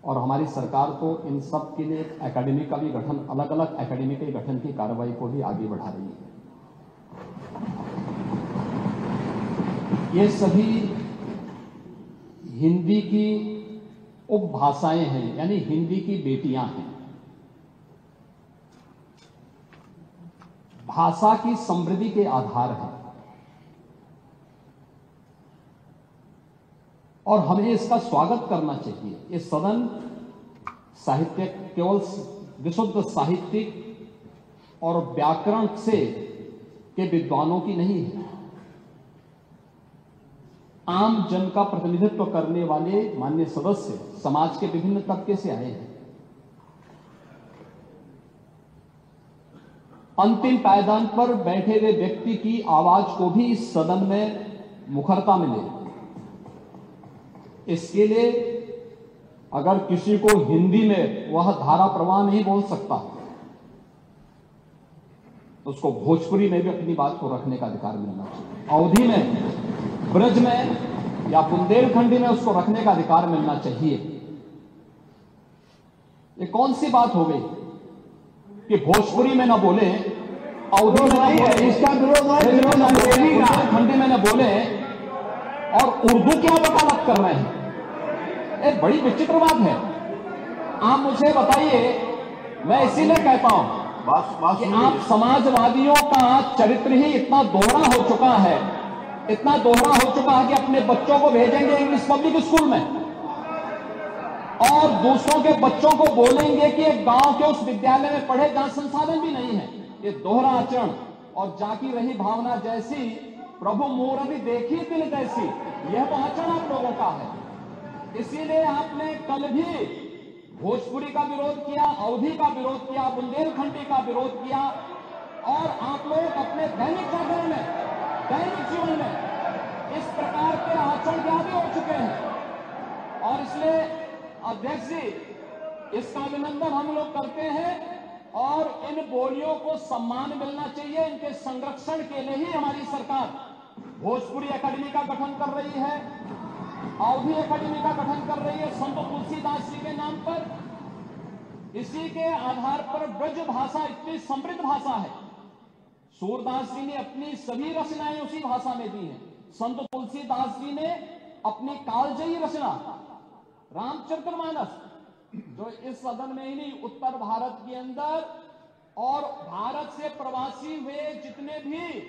और हमारी सरकार तो इन सब के लिए एक एकेडमी का भी गठन, अलग अलग एकेडमी के गठन की कार्रवाई को भी आगे बढ़ा रही है। ये सभी हिंदी की उपभाषाएं हैं, यानी हिंदी की बेटियां हैं। भाषा की समृद्धि के आधार हैं और हमें इसका स्वागत करना चाहिए। ये सदन साहित्य केवल विशुद्ध साहित्यिक और व्याकरण से के विद्वानों की नहीं है, आम जन का प्रतिनिधित्व करने वाले माननीय सदस्य समाज के विभिन्न तबके से आए हैं। अंतिम पायदान पर बैठे हुए व्यक्ति की आवाज को भी इस सदन में मुखरता मिले, इसके लिए अगर किसी को हिंदी में वह धारा प्रवाह नहीं बोल सकता तो उसको भोजपुरी में भी अपनी बात को रखने का अधिकार मिलना चाहिए, अवधी में, ब्रज में या बुंदेलखंडी में उसको रखने का अधिकार मिलना चाहिए। ये कौन सी बात हो गई कि भोजपुरी में न बोले, अवधी में न बोले, इसका बुंदेलखंडी में न बोले और उर्दू क्या वकालत कर रहे हैं? एक बड़ी विचित्र बात है। आप मुझे बताइए, मैं इसीलिए कहता हूं कि आप समाजवादियों का चरित्र ही इतना दोहरा हो चुका है, इतना दोहरा हो चुका है कि अपने बच्चों को भेजेंगे इंग्लिश पब्लिक स्कूल में और दूसरों के बच्चों को बोलेंगे कि एक गांव के उस विद्यालय में पढ़े जहां संसाधन भी नहीं है। ये दोहरा आचरण और जाकी रही भावना जैसी, प्रभु मूर्ति देखी दिल जैसी, यह तो आचरण आप लोगों का है। इसीलिए आपने कल भी भोजपुरी का विरोध किया, अवधी का विरोध किया, बुंदेलखंडी का विरोध किया और आप लोग अपने दैनिक जागरण में, दैनिक जीवन में इस प्रकार के आचरण के आदी हो चुके हैं। और इसलिए अध्यक्ष जी, इसका अभिनंदन हम लोग करते हैं और इन बोलियों को सम्मान मिलना चाहिए। इनके संरक्षण के लिए ही हमारी सरकार भोजपुरी एकेडमी का गठन कर रही है, अवधी एकेडमी का गठन कर रही है संत तुलसीदास जी के नाम पर। इसी के आधार पर ब्रज भाषा इतनी समृद्ध भाषा है। सूरदास जी ने अपनी सभी रचनाएं उसी भाषा में दी हैं। संत तुलसीदास जी ने अपनी कालजयी रचना रामचरितमानस, जो इस सदन में ही नहीं, उत्तर भारत के अंदर और भारत से प्रवासी हुए जितने भी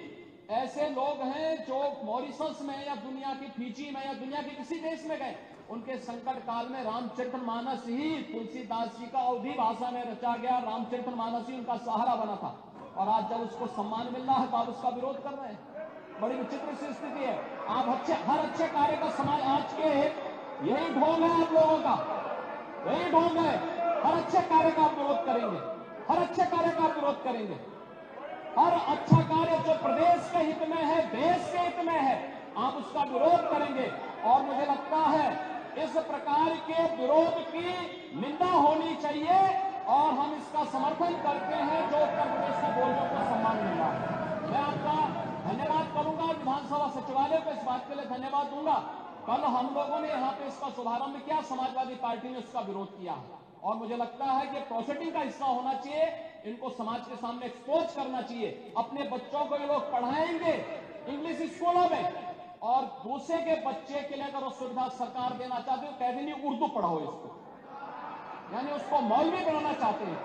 ऐसे लोग हैं जो मॉरिशस में या दुनिया की फिजी में या दुनिया के किसी देश में गए, उनके संकट काल में रामचरितमानस ही तुलसीदास जी का अवधी भाषा में रचा गया रामचरितमानस ही उनका सहारा बना था। और आज जब उसको सम्मान मिल रहा है तो आप उसका विरोध कर रहे हैं। बड़ी विचित्र सी स्थिति है। आप हर अच्छे कार्य का समाज, आज के यही ढोंग है आप लोगों का, यही ढोंग है। हर अच्छे कार्य का आप विरोध करेंगे, हर अच्छे कार्य का आप विरोध करेंगे। हर अच्छा कार्य जो प्रदेश के हित में है, देश के हित में है, आप उसका विरोध करेंगे। और मुझे लगता है इस प्रकार के विरोध की निंदा होनी चाहिए और हम इसका समर्थन करते हैं जो उत्तर प्रदेश की बोलियों को सम्मान मिल रहा है। मैं आपका धन्यवाद करूंगा, विधानसभा सचिवालय को इस बात के लिए धन्यवाद दूंगा। कल हम लोगों ने यहाँ पे इसका शुभारंभ किया, समाजवादी पार्टी ने उसका विरोध किया और मुझे लगता है कि प्रोसेसिंग का हिस्सा होना चाहिए। इनको समाज के सामने एक्सपोज करना चाहिए। अपने बच्चों को ये लोग पढ़ाएंगे इंग्लिश स्कूलों में और दूसरे के बच्चे के लिए अगर सुविधा सरकार देना चाहती है, कह देनी उर्दू पढ़ाओ इसको, यानी उसको मौलवी बनाना चाहते हैं।